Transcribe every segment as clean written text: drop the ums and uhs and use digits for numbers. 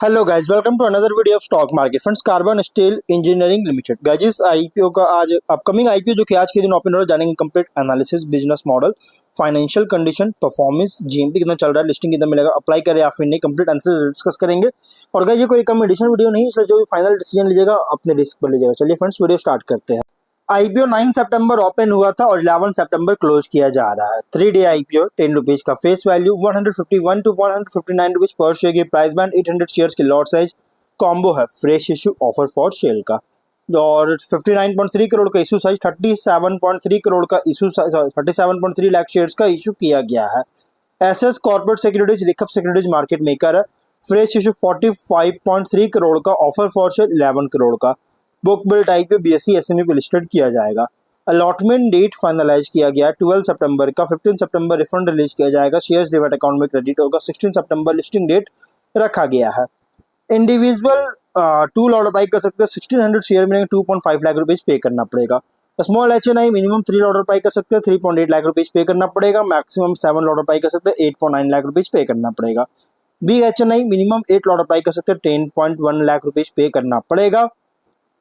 Hello guys, welcome to another video of stock market. Friends, carbon steel engineering limited guys IPO का आज upcoming IPO जो कि आज के दिन ओपन हो रहा है, जानेंगे complete analysis, business model, financial condition, performance, GMP कितना चल रहा है, लिस्टिंग कितना मिलेगा, अप्लाई करें या फिर नहीं, कंप्लीट आंसर डिस्कस करेंगे। और गाइस ये कोई रिकमेंडेशन वीडियो नहीं है, इसलिए जो भी फाइनल डिसीजन लीजिएगा अपने रिस्क पर लीजिएगा। चलिए फ्रेंड्स, वीडियो स्टार्ट करते हैं। आईपीओ 9 सितंबर ओपन हुआ था और 11 सितंबर क्लोज किया जा रहा है। 3 डे आईपीओ 10 रुपीज का face value 151 to 159 rupees per share की प्राइस बैंड 800 शेयर्स की लॉट साइज कॉम्बो है fresh issue offer for sale का। और 59.3 करोड़ का इशू साइज 37.3 करोड़ का इशू 37.3 लाख शेयर्स का इशू किया गया है। एसएस कॉर्पोरेट सिक्योरिटीज लिखअप सिक्योरिटीज मार्केट मेकर है। फ्रेश इशू 45.3 करोड़ का ऑफर फॉर सेल 11 करोड़ का। बुक बिल्ड टाइप पे बीएससी एसएमई पे लिस्टेड किया जाएगा। अलॉटमेंट डेट फाइनलाइज किया गया 12 सितंबर का। 15 सितंबर रिफंड रिलीज किया जाएगा। शेयर्स डिवेट अकाउंट में क्रेडिट होगा। 16 सितंबर लिस्टिंग डेट रखा गया है। इंडिविजुअल 2 लॉट अप्लाई कर सकते हैं। 1600 शेयर मिलेंगे, 2.5 लाख रुपीज पे करना पड़ेगा। Small HNI minimum 3 lot apply कर सकते हैं, 3.8 लाख रुपीज पे करना पड़ेगा। मैक्सिमम 7 लॉट अप्लाई कर सकते हैं, 8.9 लाख रुपीज पे करना पड़ेगा। Big HNI minimum 8 lot apply कर सकते हैं, 10.1 लाख रुपीज पे करना पड़ेगा।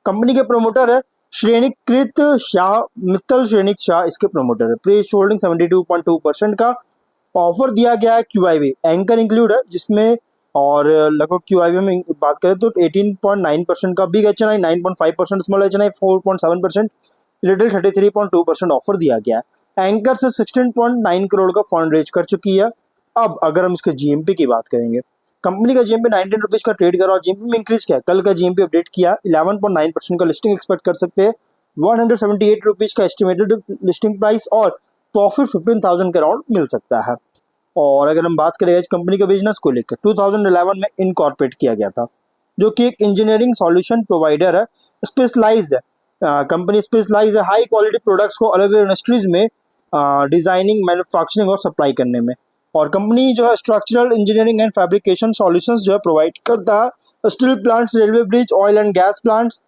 कंपनी के प्रोमोटर है श्रेणीकृत शाह, मित्तल श्रेणिक शाह इसके प्रोमोटर है। प्री होल्डिंग 72.2% का ऑफर दिया गया है। क्यूआईबी एंकर इंक्लूड है जिसमें, और लगभग क्यूआईबी में बात करें तो 18.9% का। Big HNI 9.5%, small HNI 4.7%, retail 33.2% offer दिया गया है। एंकर से 16.9 करोड़ का फंड रेज कर चुकी है। अब अगर हम इसके जीएमपी की बात करेंगे, कंपनी का जीएमपी 19 रुपीज का ट्रेड करा और जीएमपी में इंक्रीज किया। कल का जीएमपी अपडेट किया, 11.9% का लिस्टिंग एक्सपेक्ट कर सकते हैं। 178 रुपीज का एस्टिमेटेड लिस्टिंग प्राइस और प्रॉफिट 15,000 के अराउंड मिल सकता है। और अगर हम बात करें इस कंपनी के बिजनेस को लेकर, 2011 में इनकॉर्पोरेट किया गया था, जो कि एक इंजीनियरिंग सॉल्यूशन प्रोवाइडर है। स्पेशलाइज्ड है कंपनी, स्पेशलाइज है हाई क्वालिटी प्रोडक्ट्स को अलग अलग इंडस्ट्रीज में डिजाइनिंग, मैन्युफैक्चरिंग और सप्लाई करने में। और कंपनी जो है structural engineering and fabrication solutions जो है प्रोवाइड करता है steel plants, railway bridge, oil and gas plants,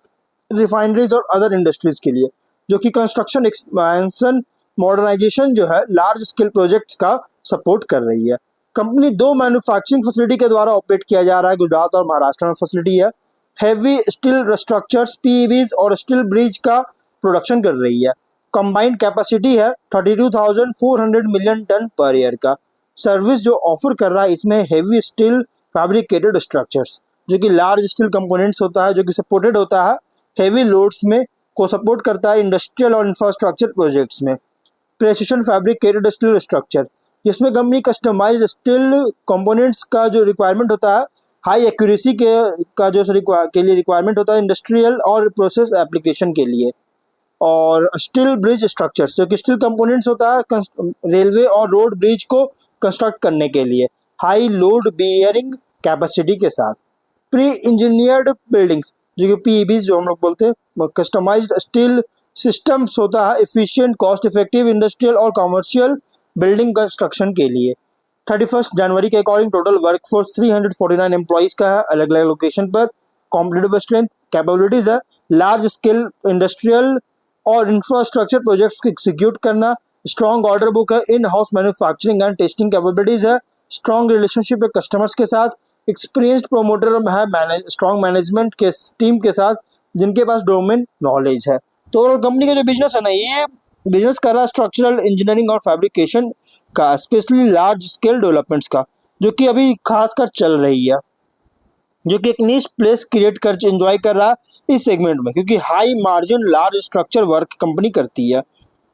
refineries और अदर इंडस्ट्रीज के लिए, जो कि कंस्ट्रक्शन, एक्सपेंशन, मॉडर्नाइजेशन जो है लार्ज स्केल प्रोजेक्ट्स का सपोर्ट कर रही है। कंपनी 2 मैन्युफैक्चरिंग फैसिलिटी के द्वारा ऑपरेट किया जा रहा है। गुजरात और महाराष्ट्र में फैसिलिटी है। हैवी स्टील स्ट्रक्चर्स, पीईबीज और स्टील ब्रिज का प्रोडक्शन कर रही है। कंबाइंड कैपेसिटी है 32,400 मिलियन टन पर ईयर का। सर्विस जो ऑफर कर रहा है इसमें हेवी स्टील फैब्रिकेटेड स्ट्रक्चर्स, जो कि लार्ज स्टील कंपोनेंट्स होता है, जो कि सपोर्टेड होता है हेवी लोड्स में, को सपोर्ट करता है इंडस्ट्रियल और इंफ्रास्ट्रक्चर प्रोजेक्ट्स में। प्रेसिशन फैब्रिकेटेड स्टील स्ट्रक्चर, जिसमें कंपनी कस्टमाइज्ड स्टील कंपोनेंट्स का जो रिक्वायरमेंट होता है, हाई एक्यूरेसी का जो के लिए रिक्वायरमेंट होता है इंडस्ट्रियल और प्रोसेस एप्लीकेशन के लिए। और स्टील ब्रिज स्ट्रक्चर्स, जो कि स्टील कंपोनेंट्स होता है रेलवे और रोड ब्रिज को कंस्ट्रक्ट करने के लिए, हाई लोड बियरिंग कैपेसिटी के साथ। प्री इंजीनियर्ड बिल्डिंग्स, जो कि पीईबी जो हम लोग बोलते हैं, कस्टमाइज्ड स्टील सिस्टम्स होता है एफिशिएंट, कॉस्ट इफेक्टिव इंडस्ट्रियल और कमर्शियल बिल्डिंग कंस्ट्रक्शन के लिए। 31 जनवरी के अकॉर्डिंग टोटल वर्कफोर्स 349 एम्प्लॉइज का है अलग अलग लोकेशन पर। कॉम्पिटिटिव स्ट्रेंथ, कैपेबिलिटीज है लार्ज स्केल इंडस्ट्रियल और इंफ्रास्ट्रक्चर प्रोजेक्ट्स को एग्जीक्यूट करना। स्ट्रॉन्ग ऑर्डर बुक है। In house manufacturing and testing capabilities है। स्ट्रॉन्ग रिलेशनशिप है कस्टमर्स के साथ। एक्सपीरियंस्ड प्रोमोटर है स्ट्रॉन्ग मैनेजमेंट के टीम के साथ, जिनके पास डोमेन नॉलेज है। तो ओवरऑल कंपनी का जो बिजनेस है ना, ये बिजनेस कर रहा है स्ट्रक्चरल इंजीनियरिंग और फैब्रिकेशन का, स्पेशली लार्ज स्केल डेवलपमेंट्स का, जो कि अभी खासकर चल रही है, जो कि एक नीश प्लेस क्रिएट कर एंजॉय कर रहा है इस सेगमेंट में, क्योंकि high margin large structure work company करती है।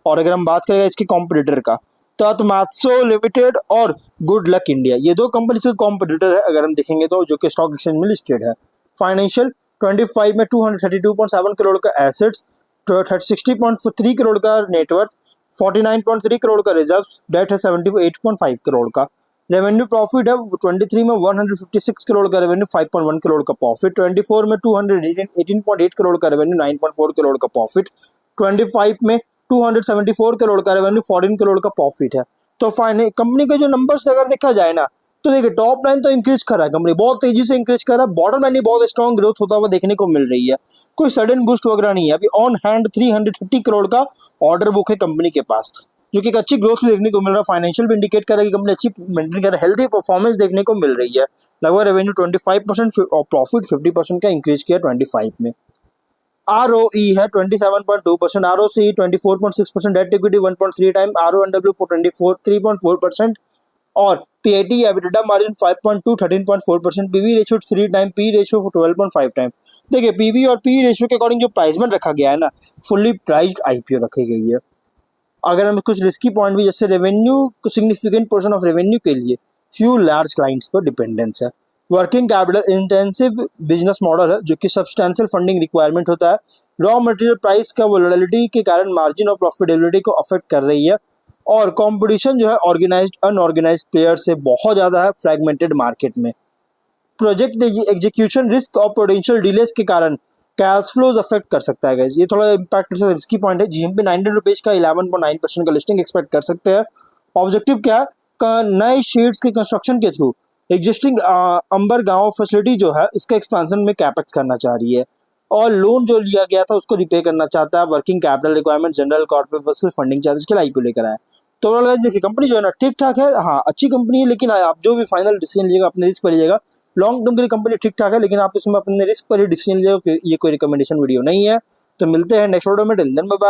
और अगर हम बात करें इसके कॉम्पिटिटर का, तत्मात्सो लिमिटेड और गुड लक इंडिया, ये 2 कंपनी से कॉम्पिटिटर है अगर हम देखेंगे तो, जो कि स्टॉक एक्सचेंज में लिस्टेड है। फाइनेंशियल 25 में 232.7 करोड़ का एसेट्स, 60.3 करोड़ का नेटवर्थ, 49.3 करोड़ का रिजर्व, डेट है 78.5 करोड़ का। रेवेन्यू प्रॉफिट है 23 में 156 करोड़ का रेवेन्यू, 5.1 करोड़ का प्रॉफिट। 24 में 218.8 करोड़ का रेवेन्यू, 9.4 करोड़ का प्रॉफिट। 25 में 274 करोड़ का रेवेन्यू, 14 करोड़ का प्रॉफिट है। तो कंपनी के जो नंबर्स अगर देखा जाए ना, तो देखिए टॉप लाइन तो इंक्रीज कर रहा है, कंपनी बहुत तेजी से इंक्रीज कर रहा है। बॉटम लाइन बहुत स्ट्रॉन्ग ग्रोथ होता हुआ देखने को मिल रही है, कोई सडन बूस्ट वगैरह नहीं है। अभी ऑन हैंड 330 करोड़ का ऑर्डर बुक है कंपनी के पास। जो कि एक अच्छी ग्रोथ भी देखने को मिल रहा है। फाइनेंशियल भी इंडिकेट कर रहा है कि कंपनी अच्छी मेंटेन कर रहा है, हेल्दी परफॉर्मेंस देखने को मिल रही है। लगभग रेवेन्यू 25% और प्रॉफिट 50% का इंक्रीज किया 25 में। ROE है 27.2%, ROCE 24.6%, debt equity 1.3 time, RONW 3.4%, और PAT EBITDA margin 5.2 13.4%, PB ratio 3 time, P ratio 12.5 time. देखिए PB और P रेशियो के अकॉर्डिंग जो प्राइसमेंट रखा गया है ना, फुल्ली प्राइस्ड IPO रखी गई है। अगर हम कुछ रिस्की पॉइंट भी, जैसे revenue, significant portion of revenue के लिए फ्यू लार्ज क्लाइंट्स पर डिपेंडेंस है। Working capital intensive business model है, जो कि सब्सटेंशियल फंडिंग रिक्वायरमेंट होता है। रॉ मटेरियल प्राइस का वोलेटिलिटी के कारण मार्जिन और प्रॉफिटेबिलिटी को अफेक्ट कर रही है। और कंपटीशन जो है ऑर्गेनाइज्ड अनऑर्गेनाइज्ड प्लेयर से बहुत ज़्यादा है फ्रैगमेंटेड मार्केट में। प्रोजेक्ट एग्जीक्यूशन रिस्क और पोटेंशियल डिलेस के कारण कैश फ्लोज अफेक्ट कर सकता है गाइस। ये थोड़ा इम्पैक्ट रिस्की पॉइंट है। GMP 19 रुपीज का 11.9% का लिस्टिंग एक्सपेक्ट कर सकते हैं। ऑब्जेक्टिव क्या है? नए शेड्स के कंस्ट्रक्शन के थ्रू एग्जिस्टिंग अंबर गांव फैसिलिटी जो है इसका एक्सपेंशन में कैपेक्स करना चाह रही है, और लोन जो लिया गया था उसको रिपे करना चाहता है। Working capital requirement, general corporate personal funding charges के लिए IPO लेकर आया। तो ओवरऑल देखिए कंपनी जो है ना ठीक ठाक है, हाँ अच्छी कंपनी है, लेकिन आप जो भी फाइनल डिसीजन लीजिएगा अपने रिस्क पर लीजिएगा। लॉन्ग टर्म के लिए कंपनी ठीक ठाक है, लेकिन आप इसमें अपने रिस्क पर ही डिसीजन लीजिएगा। ये कोई रिकमेंडेशन वीडियो नहीं है। तो मिलते हैं नेक्स्ट वीडियो में, टिल देन बाय बाय।